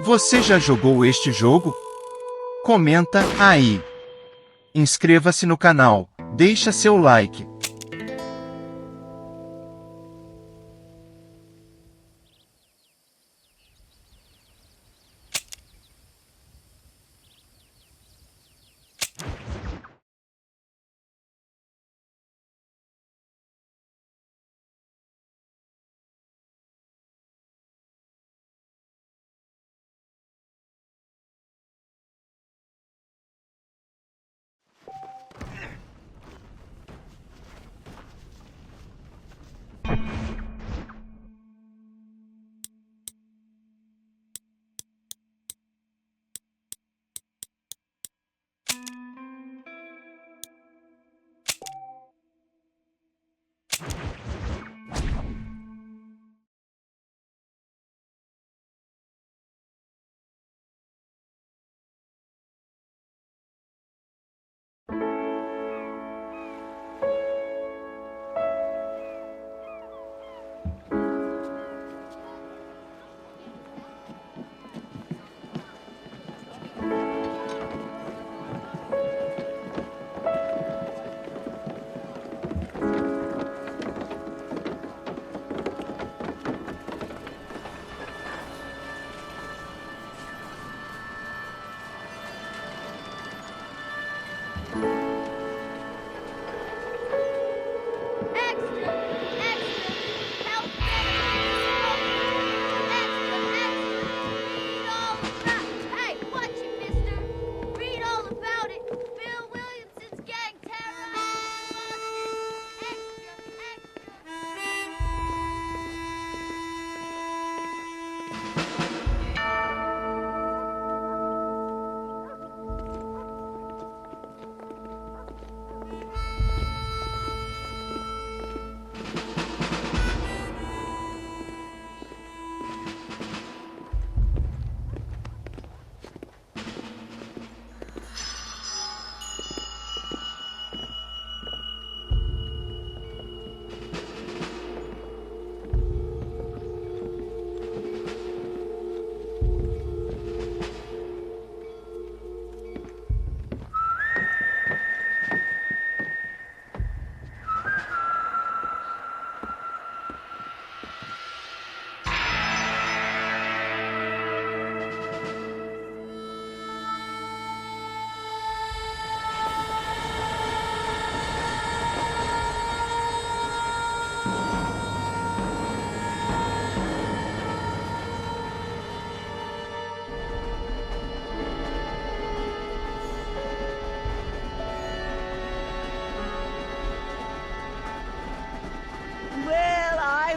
Você já jogou este jogo? Comenta aí. Inscreva-se no canal, deixa seu like.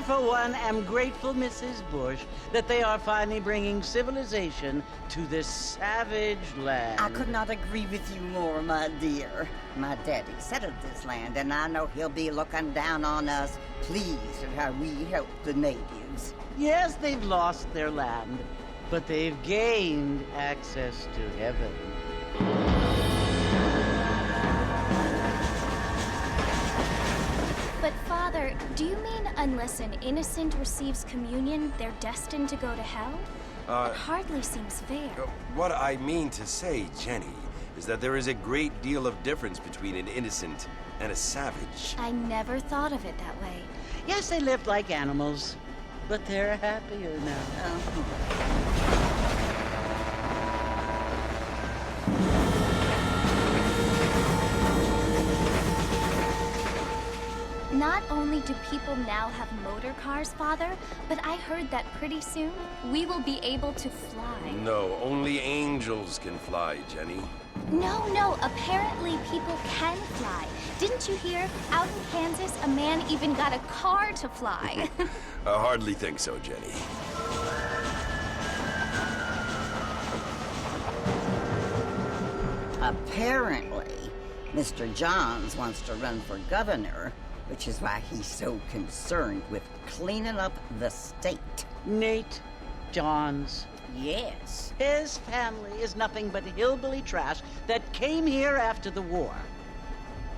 For one, am grateful, Mrs. Bush, that they are finally bringing civilization to this savage land. I could not agree with you more, my dear. My daddy settled this land, and I know he'll be looking down on us, pleased at how we help the natives. Yes, they've lost their land, but they've gained access to heaven. But Father, do you mean unless an innocent receives communion, they're destined to go to hell? That hardly seems fair. What I mean to say, Jenny, is that there is a great deal of difference between an innocent and a savage. I never thought of it that way. Yes, they lived like animals, but they're happier now. Not only do people now have motor cars, Father, but I heard that pretty soon we will be able to fly. No, only angels can fly, Jenny. No, apparently people can fly. Didn't you hear? Out in Kansas, a man even got a car to fly. I hardly think so, Jenny. Apparently, Mr. Johns wants to run for governor, which is why he's so concerned with cleaning up the state. Nate Johns. Yes. His family is nothing but hillbilly trash that came here after the war.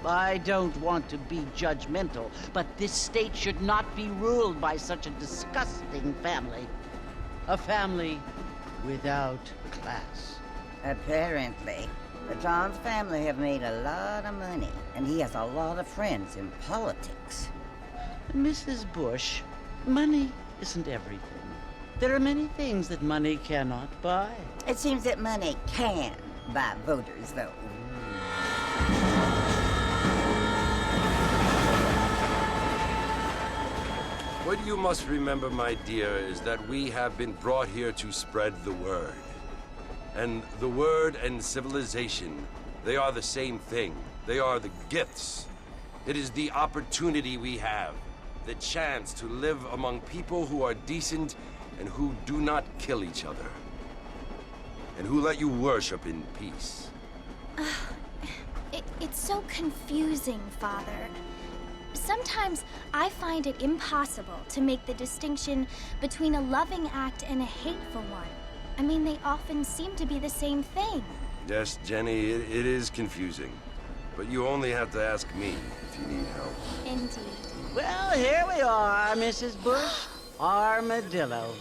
I don't want to be judgmental, but this state should not be ruled by such a disgusting family. A family without class. Apparently. But John's family have made a lot of money, and he has a lot of friends in politics. Mrs. Bush, money isn't everything. There are many things that money cannot buy. It seems that money can buy voters, though. What you must remember, my dear, is that we have been brought here to spread the word. And the word and civilization, they are the same thing. They are the gifts. It is the opportunity we have, the chance to live among people who are decent and who do not kill each other. And who let you worship in peace. It's so confusing, Father. Sometimes I find it impossible to make the distinction between a loving act and a hateful one. I mean, they often seem to be the same thing. Yes, Jenny, it is confusing. But you only have to ask me if you need help. Indeed. Well, here we are, Mrs. Bush. Armadillo.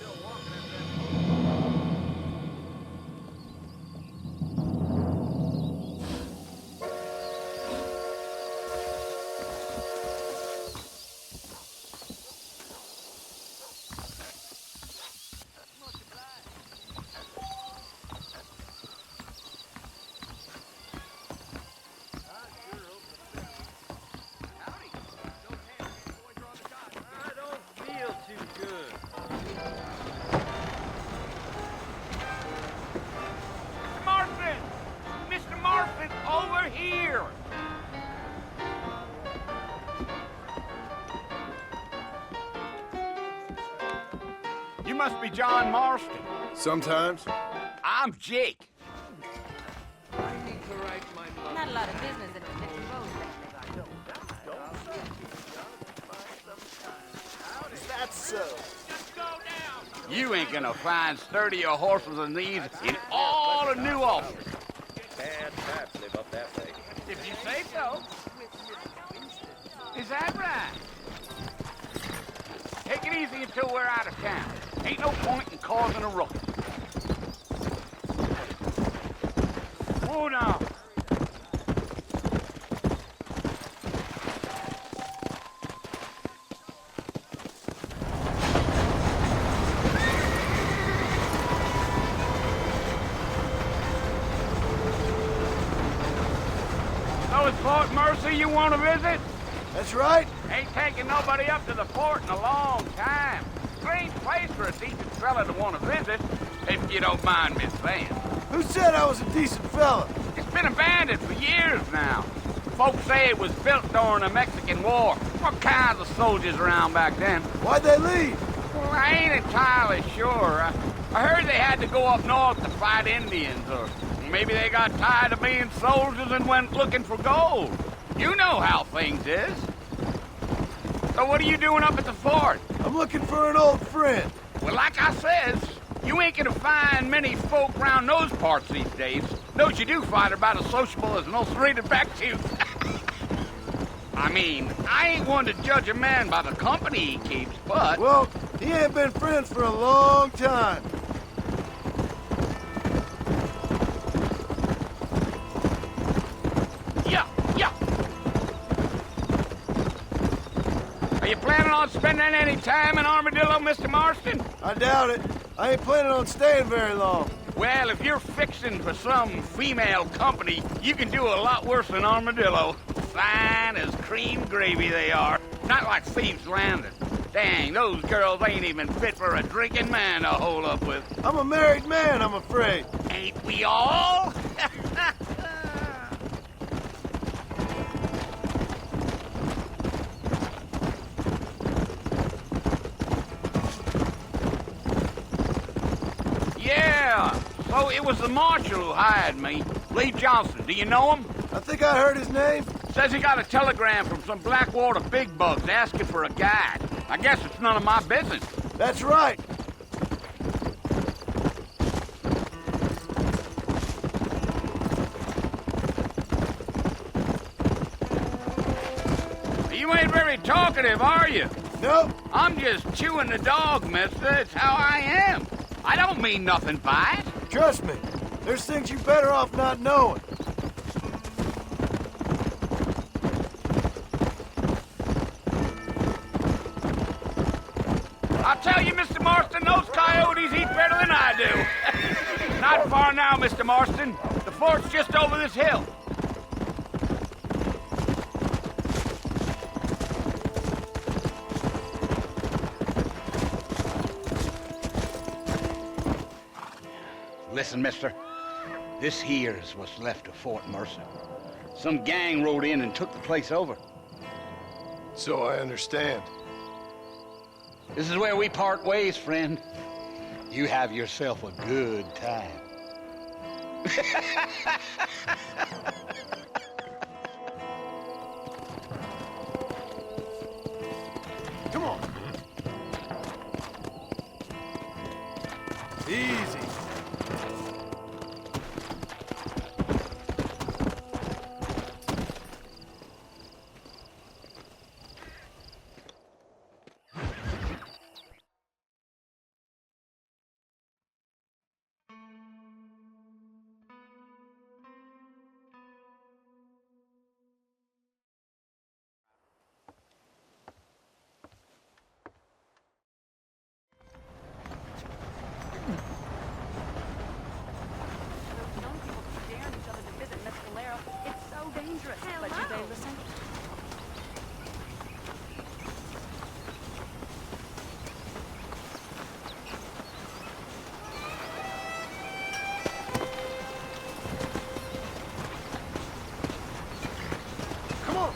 You must be John Marston. Sometimes. I'm Jake. Not a lot of business in the Little Rose. Is that so? You ain't gonna find sturdier horses than these in all of New Orleans. Bad chaps live up that way. If you say so. Is that right? Take it easy until we're out of town. Ain't no point in causing a ruckus. Whoa now. So it's Fort Mercy you want to visit? That's right. Ain't taking nobody up to the fort in a long time. Strange place for a decent fella to want to visit, if you don't mind me saying. Who said I was a decent fella? It's been abandoned for years now. Folks say it was built during the Mexican War. What kinds of soldiers around back then? Why'd they leave? Well, I ain't entirely sure. I heard they had to go up north to fight Indians, or maybe they got tired of being soldiers and went looking for gold. You know how things is. So what are you doing up at the fort? I'm looking for an old friend. Well, like I says, you ain't gonna find many folk round those parts these days. Those you do find are about as sociable as an ulcerated back tooth. I mean, I ain't one to judge a man by the company he keeps, but... Well, he ain't been friends for a long time. Yeah. Are you planning on spending any time in Armadillo, Mr. Marston? I doubt it. I ain't planning on staying very long. Well, if you're fixing for some female company, you can do a lot worse than Armadillo. Fine as cream gravy they are. Not like Thieves' Landing. Dang, those girls ain't even fit for a drinking man to hole up with. I'm a married man, I'm afraid. Ain't we all? Yeah, so it was the marshal who hired me. Lee Johnson, do you know him? I think I heard his name. Says he got a telegram from some Blackwater big bugs asking for a guide. I guess it's none of my business. That's right. You ain't very talkative, are you? Nope. I'm just chewing the dog, mister. It's how I am. I don't mean nothing by it. Trust me, there's things you're better off not knowing. I'll tell you, Mr. Marston, those coyotes eat better than I do. Not far now, Mr. Marston. The fort's just over this hill. Listen, mister. This here's what's left of Fort Mercer. Some gang rode in and took the place over. So I understand. This is where we part ways, friend. You have yourself a good time. Come on. Easy. Young people daring each other to visit Mescalero. It's so dangerous. But do they listen? Come on.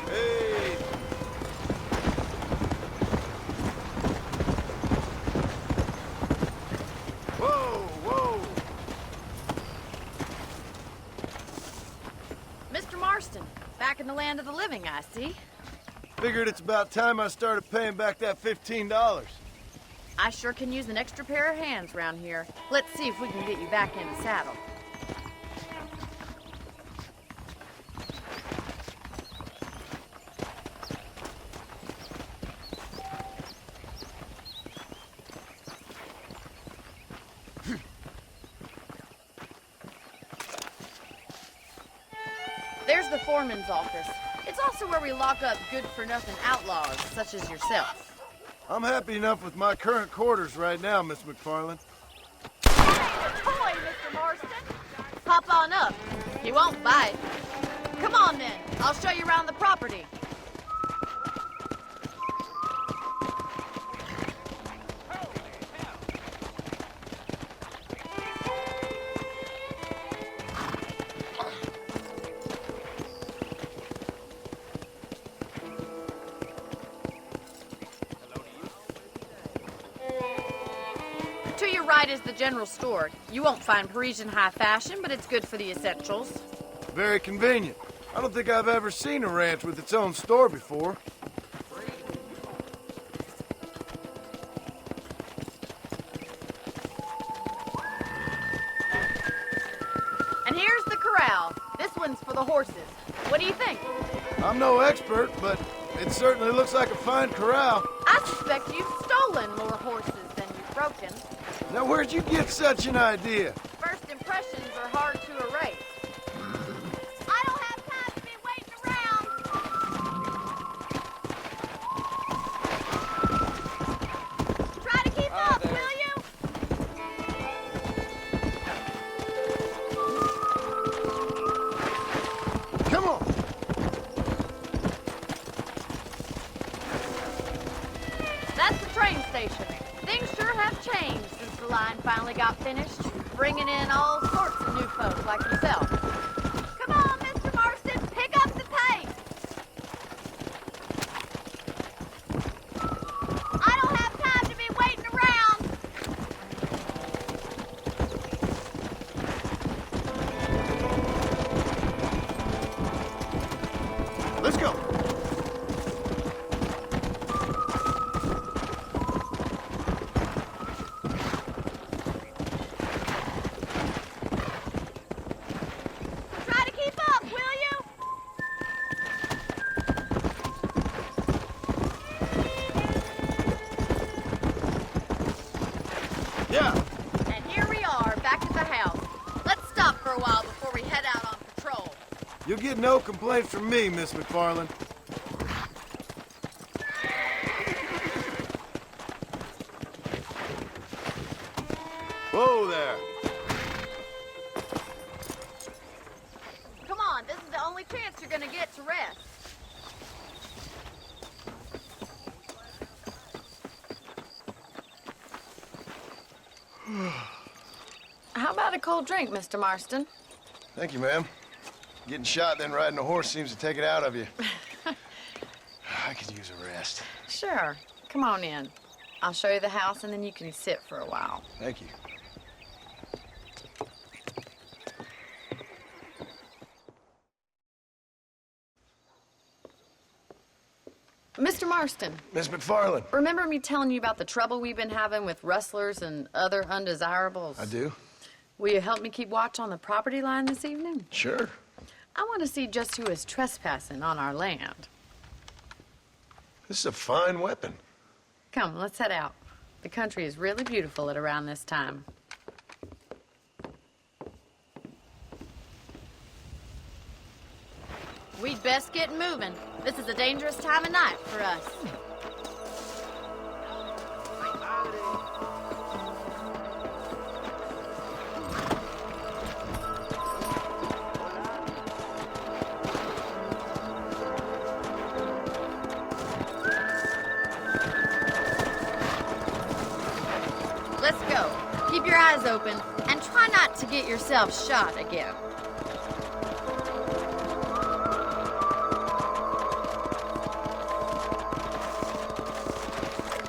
Hey. Whoa, whoa. Mr. Marston, back in the land of the living, I see. Figured it's about time I started paying back that $15. I sure can use an extra pair of hands round here. Let's see if we can get you back in the saddle. There's the foreman's office. It's also where we lock up good-for-nothing outlaws, such as yourself. I'm happy enough with my current quarters right now, Miss McFarland. Ahoy, Mr. Marston! Hop on up. You won't bite. Come on, then. I'll show you around the property. To your right is the general store. You won't find Parisian high fashion, but it's good for the essentials. Very convenient. I don't think I've ever seen a ranch with its own store before. And here's the corral. This one's for the horses. What do you think? I'm no expert, but it certainly looks like a fine corral. I suspect you've stolen more horses than you've broken. Now, where'd you get such an idea? First impressions are hard to erase. I don't have time to be waiting around. Try to keep up, will you? Come on. That's the train station. Things sure have changed since the line finally got finished, bringing in all sorts of new folks like yourself. Come on, Mr. Marston, pick up the pace. I don't have time to be waiting around. Let's go. Yeah. And here we are, back at the house. Let's stop for a while before we head out on patrol. You'll get no complaints from me, Miss McFarland. Whoa there. Come on, this is the only chance you're gonna get to rest. How about a cold drink, Mr. Marston? Thank you, ma'am. Getting shot then riding a horse seems to take it out of you. I could use a rest. Sure. Come on in. I'll show you the house and then you can sit for a while. Thank you. Mr. Marston, Miss McFarland. remember me telling you about the trouble we've been having with rustlers and other undesirables? I do? Will you help me keep watch on the property line this evening? Sure. I want to see just who is trespassing on our land. This is a fine weapon. Come, let's head out. The country is really beautiful at around this time. We'd best get moving. This is a dangerous time of night for us. Let's go. Keep your eyes open and try not to get yourself shot again.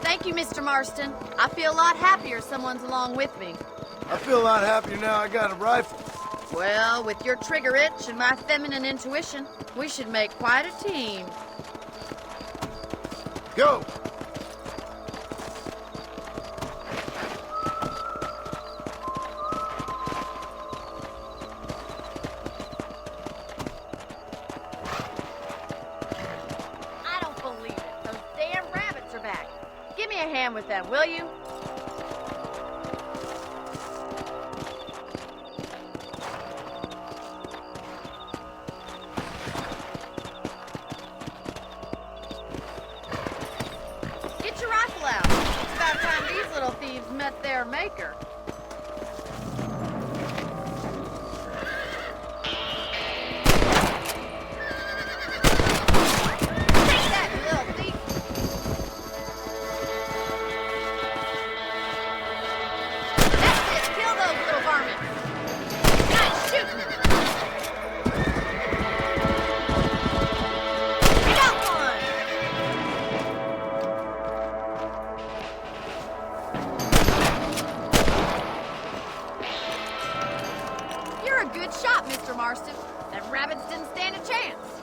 Thank you, Mr. Marston. I feel a lot happier someone's along with me. I feel a lot happier now I got a rifle. Well, with your trigger itch and my feminine intuition, we should make quite a team. Go! I don't believe it. Those damn rabbits are back. Give me a hand with that, will you? Get your rifle out. It's about time these little thieves met their maker. Take that, you little thief. That's it. Kill those little varmints. Nice shooting. You got one. You're a good shot, Mr. Marston. Them rabbits didn't stand a chance.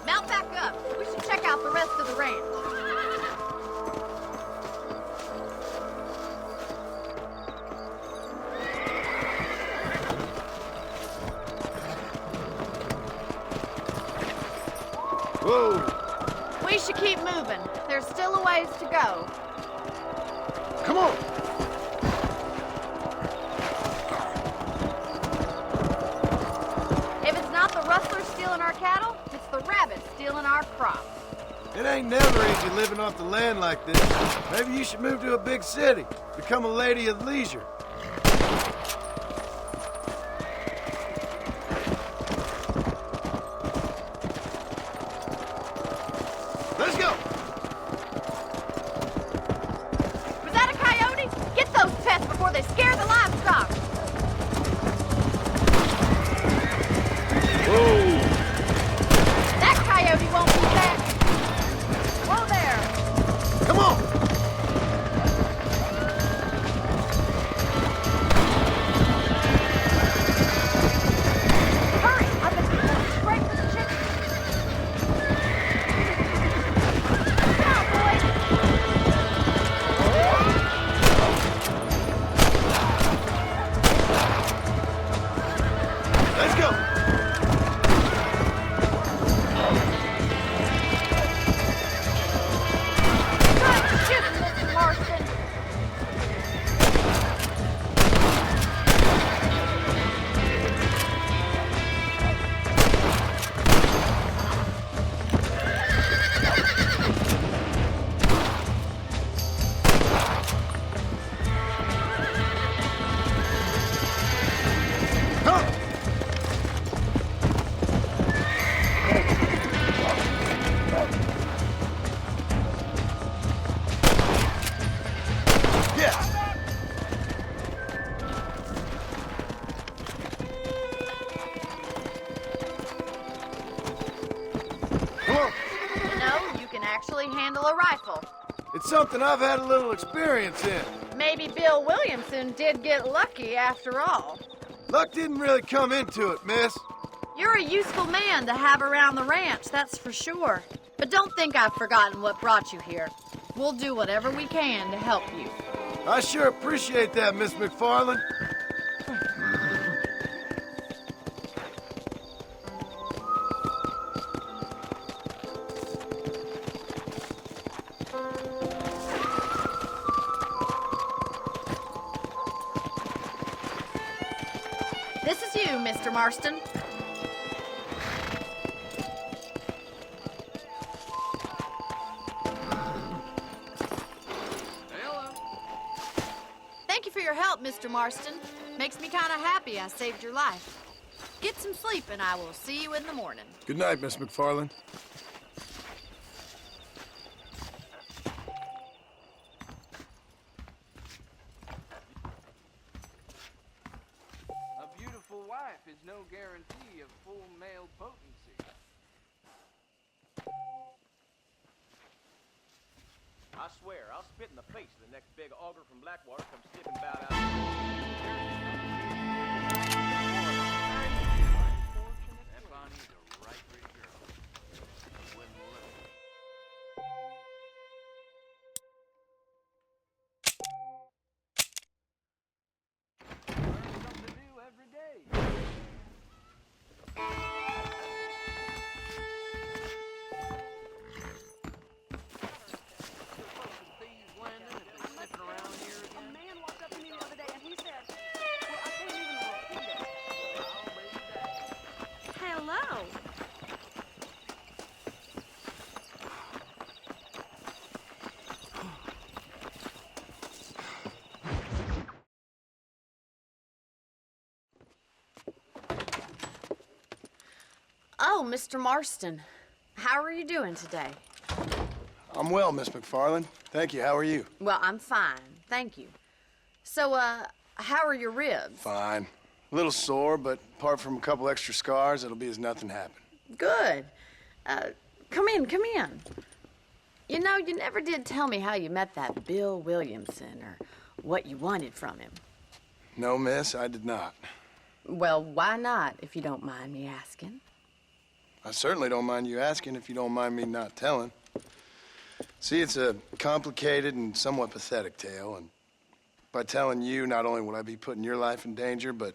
Mount back up. We should check out the rest of the ranch. Whoa! We should keep moving. There's still a ways to go. Come on! If it's not the rustlers stealing our cattle, it's the rabbits stealing our crops. It ain't never easy living off the land like this. Maybe you should move to a big city. Become a lady of leisure. Let's go! Was that a coyote? Get those pests before they scare the livestock. Whoa! That coyote won't be back. Whoa there. Come on! actually handle a rifle. It's something I've had a little experience in. Maybe Bill Williamson did get lucky after all. Luck didn't really come into it, miss. You're a useful man to have around the ranch, that's for sure. But don't think I've forgotten what brought you here. We'll do whatever we can to help you. I sure appreciate that, Miss McFarland. This is you, Mr. Marston. Thank you for your help, Mr. Marston. Makes me kind of happy I saved your life. Get some sleep and I will see you in the morning. Good night, Miss McFarland. A beautiful wife is no guarantee of full male potency. I swear, I'll spit in the face of the next big auger from Blackwater comes sniffing about out. That Bonnie's a right pretty girl. Wouldn't look. Learn something new every day. Hello. Oh, Mr. Marston. How are you doing today? I'm well, Miss McFarland. Thank you. How are you? Well, I'm fine. Thank you. So, how are your ribs? Fine. A little sore, but apart from a couple extra scars, it'll be as nothing happened. Good. Come in, come in. You know, you never did tell me how you met that Bill Williamson or what you wanted from him. No, miss, I did not. Well, why not, if you don't mind me asking? I certainly don't mind you asking if you don't mind me not telling. See, it's a complicated and somewhat pathetic tale, and by telling you, not only would I be putting your life in danger, but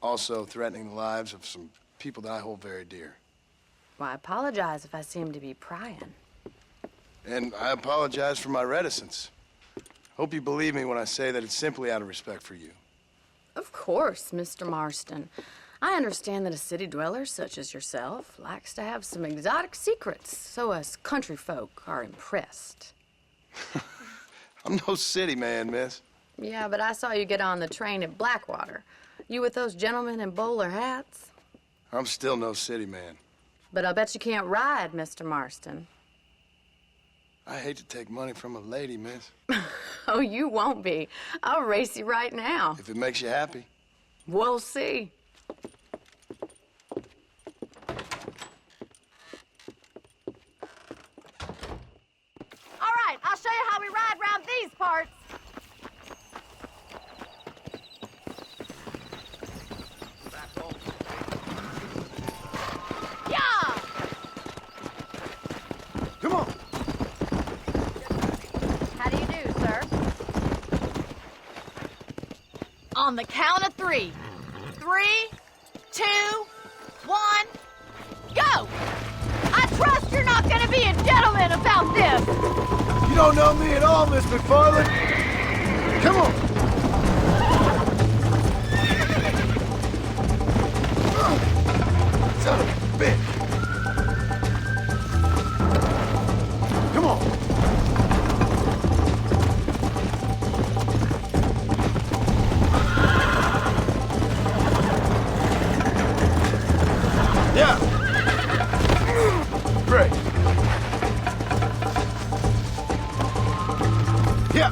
also threatening the lives of some people that I hold very dear. Well, I apologize if I seem to be prying. And I apologize for my reticence. Hope you believe me when I say that it's simply out of respect for you. Of course, Mr. Marston. I understand that a city dweller such as yourself likes to have some exotic secrets, so us country folk are impressed. I'm no city man, miss. Yeah, but I saw you get on the train at Blackwater. You with those gentlemen in bowler hats? I'm still no city man. But I'll bet you can't ride, Mr. Marston. I hate to take money from a lady, miss. Oh, you won't be. I'll race you right now. If it makes you happy. We'll see. All right, I'll show you how we ride round these parts. Yeah! Come on. How do you do, sir? On the count of 3. 3, 2, 1, go! I trust you're not gonna be a gentleman about this! You don't know me at all, Miss McFarland. Come on. Son of a bitch. Come on. Yeah. Great. Yeah.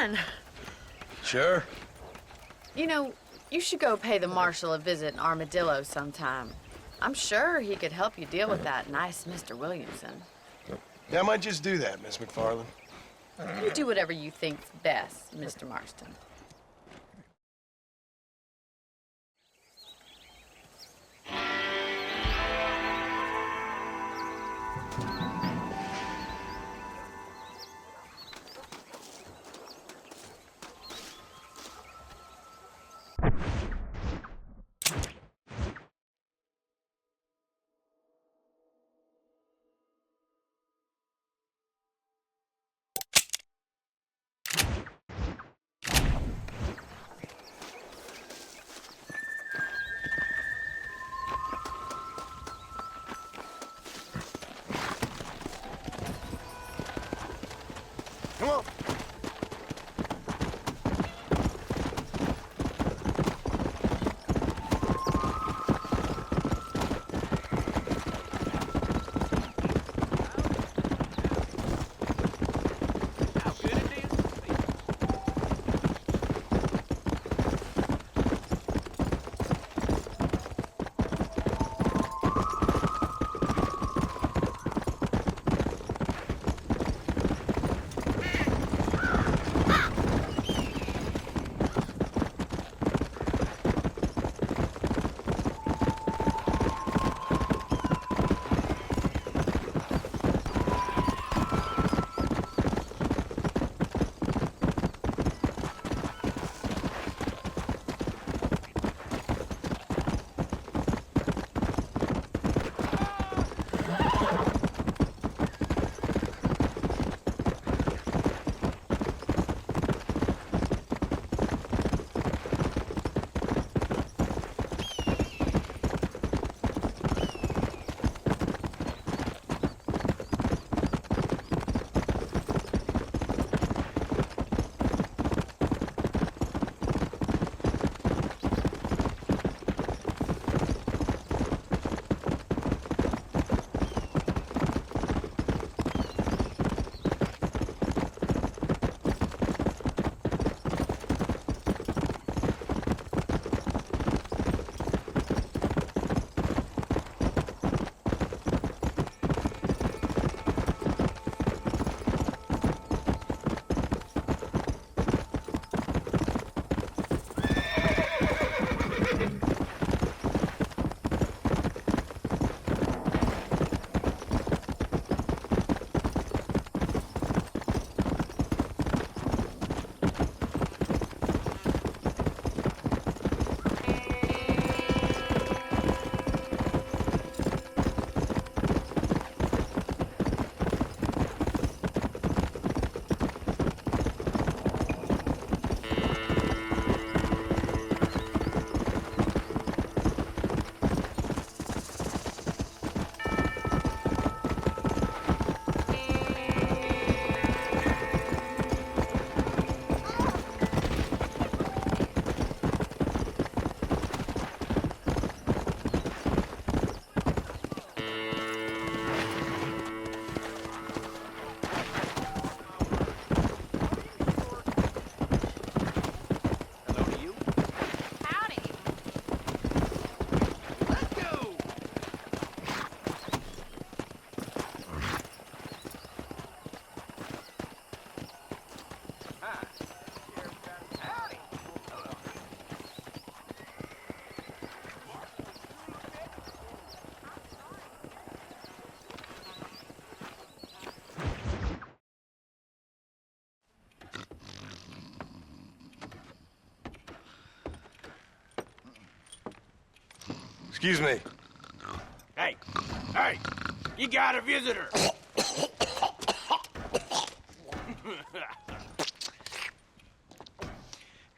fun. Sure. You know, you should go pay the marshal a visit in Armadillo sometime. I'm sure he could help you deal with that nice Mr. Williamson. Yeah, I might just do that, Miss McFarland. You do whatever you think's best, Mr. Marston. Come on. How good it is to see. Excuse me. Hey, hey, you got a visitor.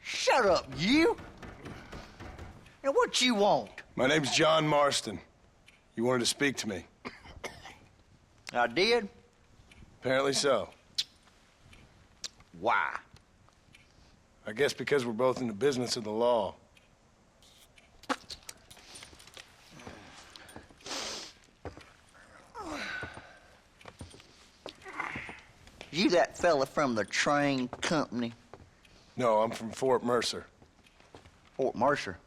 Shut up, you! Now, what you want? My name's John Marston. You wanted to speak to me. I did? Apparently so. Why? I guess because we're both in the business of the law. You that fella from the train company? No, I'm from Fort Mercer. Fort Mercer.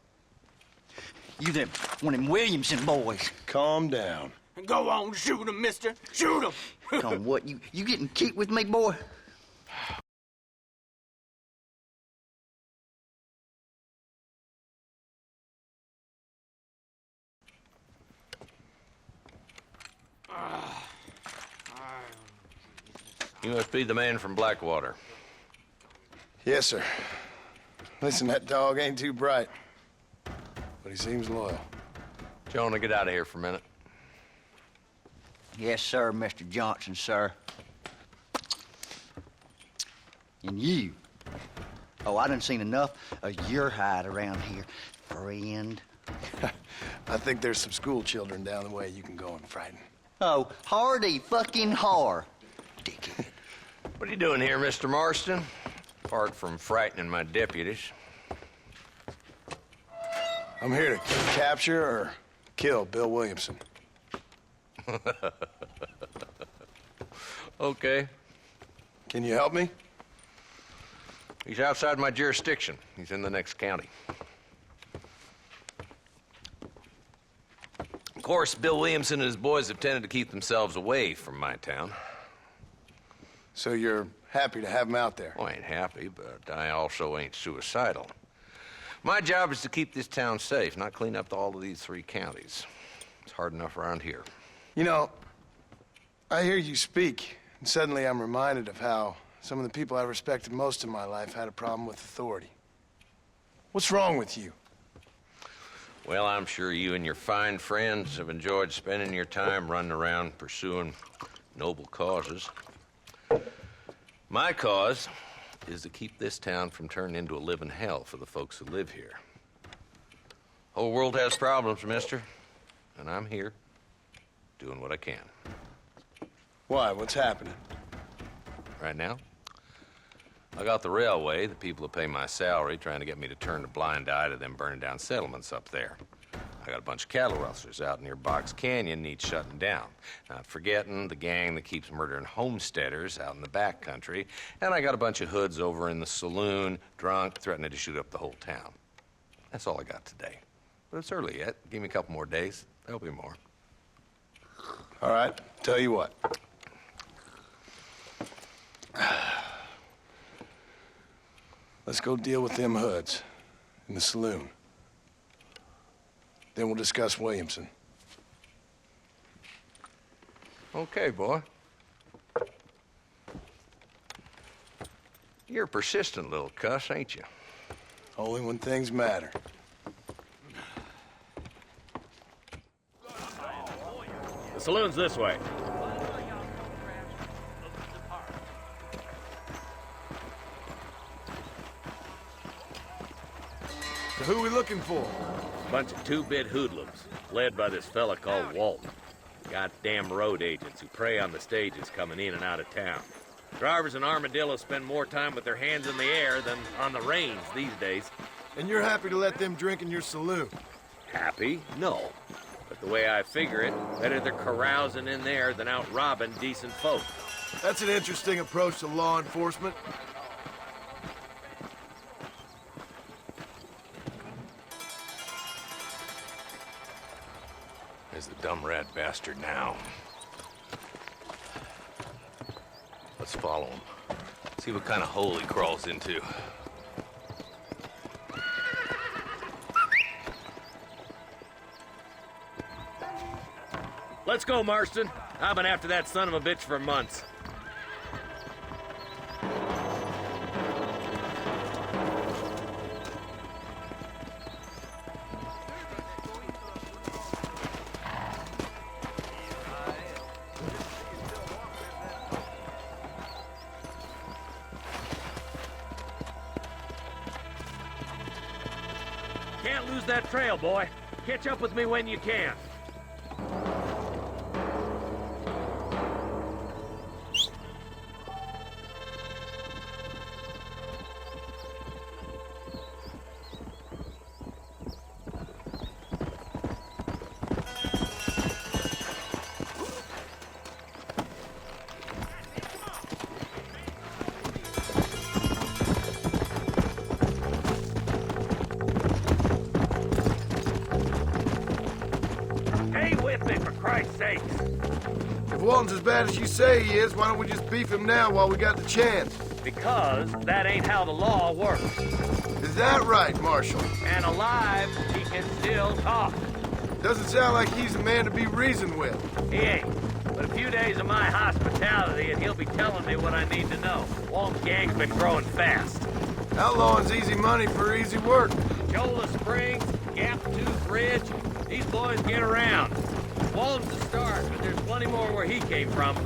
You them one of them Williamson boys. Calm down. Go on, shoot him, mister. Shoot him. Come on, what? You getting kicked with me, boy? You must be the man from Blackwater. Yes, sir. Listen, that dog ain't too bright, but he seems loyal. Jonah, get out of here for a minute. Yes, sir, Mr. Johnson, sir. And you. Oh, I done seen enough of your hide around here, friend. I think there's some school children down the way you can go and frighten. Oh, hardy fucking har. Dickhead. What are you doing here, Mr. Marston? Apart from frightening my deputies. I'm here to capture or kill Bill Williamson. Okay. Can you help me? He's outside my jurisdiction. He's in the next county. Of course, Bill Williamson and his boys have tended to keep themselves away from my town. So you're happy to have him out there? Well, I ain't happy, but I also ain't suicidal. My job is to keep this town safe, not clean up all of these 3 counties. It's hard enough around here. You know, I hear you speak, and suddenly I'm reminded of how some of the people I respected most in my life had a problem with authority. What's wrong with you? Well, I'm sure you and your fine friends have enjoyed spending your time running around pursuing noble causes. My cause is to keep this town from turning into a living hell for the folks who live here. Whole world has problems, mister, and I'm here doing what I can. Why? What's happening? Right now, I got the railway, the people who pay my salary, trying to get me to turn a blind eye to them burning down settlements up there. I got a bunch of cattle rustlers out near Box Canyon needs shutting down. Not forgetting the gang that keeps murdering homesteaders out in the back country. And I got a bunch of hoods over in the saloon, drunk, threatening to shoot up the whole town. That's all I got today. But it's early yet. Give me a couple more days. There'll be more. All right, tell you what. Let's go deal with them hoods in the saloon. Then we'll discuss Williamson. Okay, boy. You're a persistent little cuss, ain't you? Only when things matter. The saloon's this way. So who are we looking for? Bunch of 2-bit hoodlums, led by this fella called Walton. Goddamn road agents who prey on the stages coming in and out of town. Drivers in Armadillo spend more time with their hands in the air than on the reins these days. And you're happy to let them drink in your saloon? Happy? No. But the way I figure it, better they're carousing in there than out robbing decent folk. That's an interesting approach to law enforcement. There's the dumb rat bastard now. Let's follow him. See what kind of hole he crawls into. Let's go, Marston. I've been after that son of a bitch for months. Can't lose that trail, boy. Catch up with me when you can. Christ's sakes? If Walton's as bad as you say he is, why don't we just beef him now while we got the chance? Because that ain't how the law works. Is that right, Marshal? And alive, he can still talk. Doesn't sound like he's a man to be reasoned with. He ain't. But a few days of my hospitality and he'll be telling me what I need to know. Walton's gang's been growing fast. Outlawing's easy money for easy work. Jola Springs, Gap Tooth Ridge, these boys get around. Walton's the start, but there's plenty more where he came from.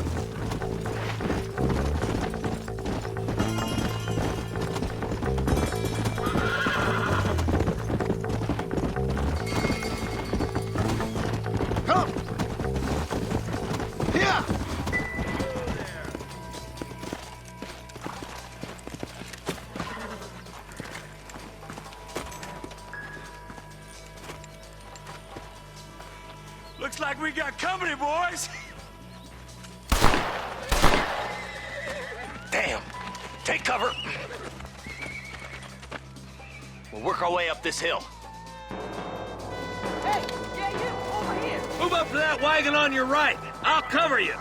Come! Here! Looks like we got company, boys. Damn. Take cover. We'll work our way up this hill. Hey, yeah, you, over here. Move up to that wagon on your right. I'll cover you.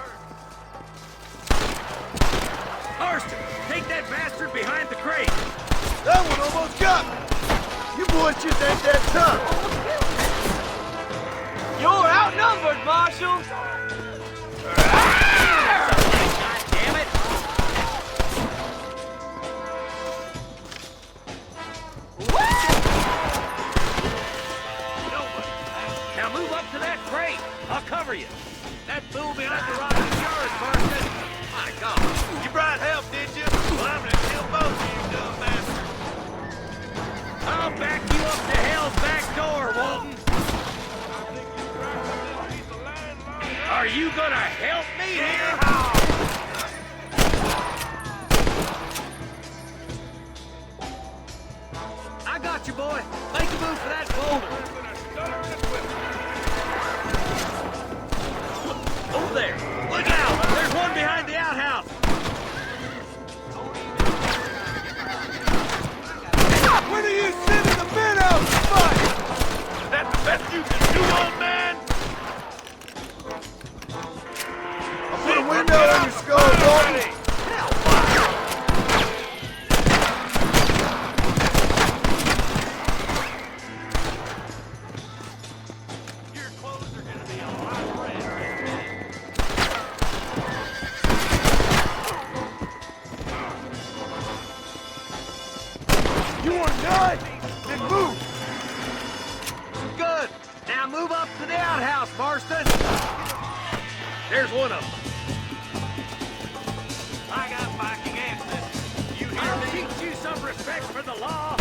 Marston, take that bastard behind the crate. That one almost got me! You boys just ain't that tough! You're outnumbered, Marshal! God damn it! Now move up to that crate. I'll cover you. That fool behind the rock is yours, Marston. My God. You brought help, did you? Well, I'm gonna kill both of you, dumb bastard. I'll back you up to hell's back door, Walton. Are you gonna help me here? I got you, boy. Make a move for that boulder. Over there. Look out! There's one behind the outhouse. When are you sending the men out to fight? Is that the best you can do, old man? I'll put a window in your skull, Walton! Your clothes are gonna be a lot red. You want to die? Then move! Good. Now move up to the outhouse, Marston. There's one of them. I got barking answers. You hear me? I'll teach you some respect for the law.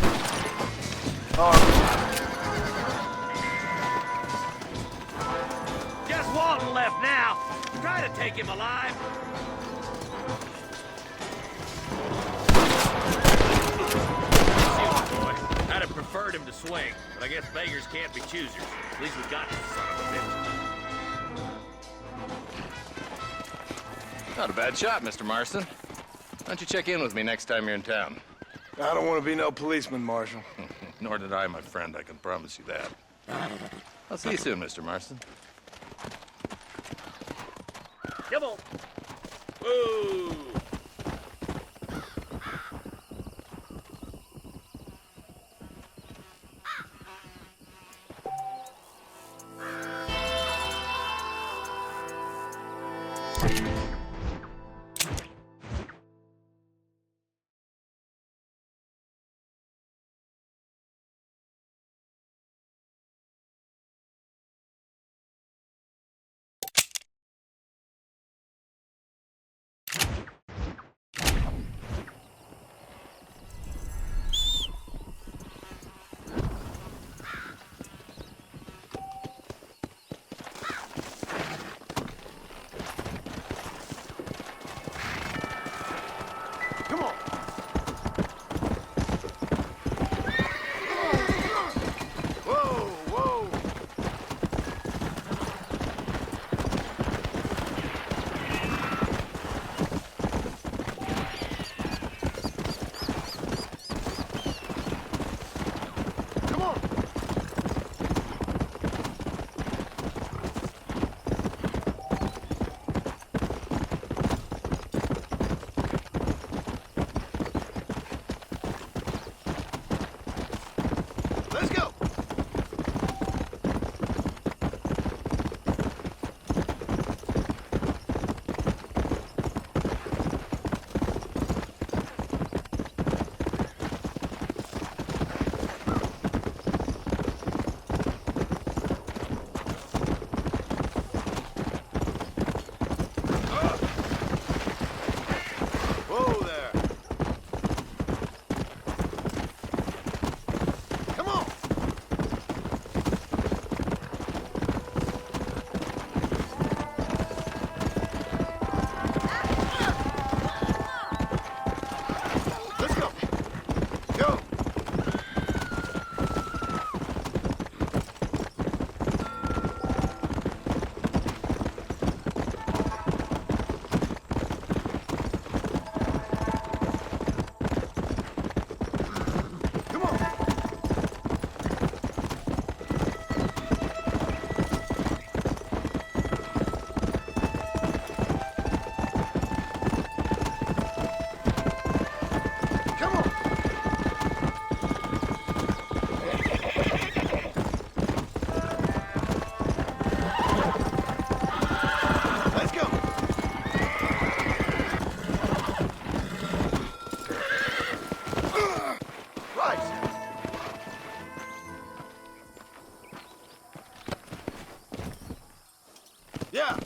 Just Walton left now. Try to take him alive. Boy, I'd have preferred him to swing, but I guess beggars can't be choosers. At least we got this son of a bitch. Not a bad shot, Mr. Marston. Why don't you check in with me next time you're in town? I don't want to be no policeman, Marshal. Nor did I, my friend. I can promise you that. I'll see you soon, Mr. Marston. Come on. Whoa. Let's go. Yeah.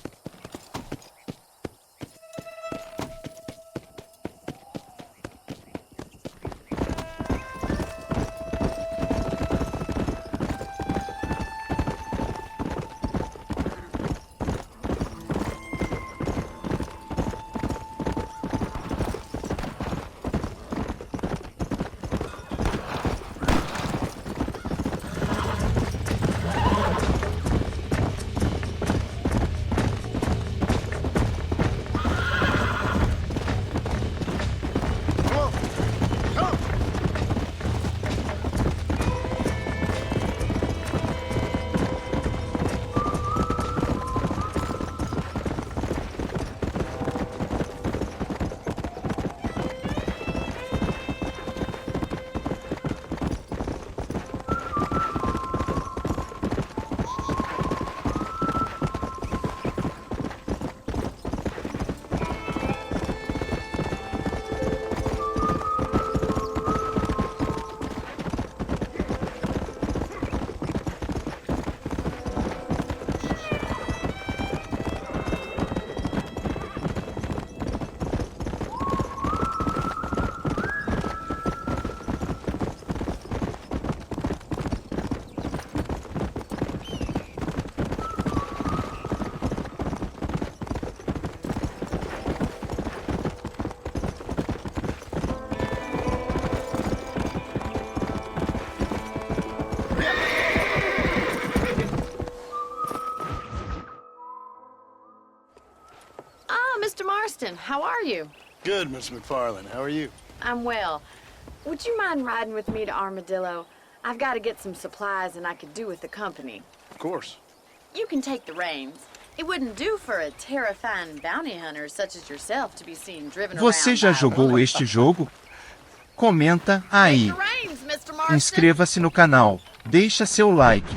Mr. Marston, how are you? Good, Miss McFarland. How are you? I'm well. Would you mind riding with me to Armadillo? I've got to get some supplies and I could do with the company. Of course. You can take the reins. It wouldn't do for a terrifying bounty hunter such as yourself to be seen driven Você já jogou este jogo? Comenta aí. Take the reins, Mr. Marston. Inscreva-se no canal. Deixa seu like.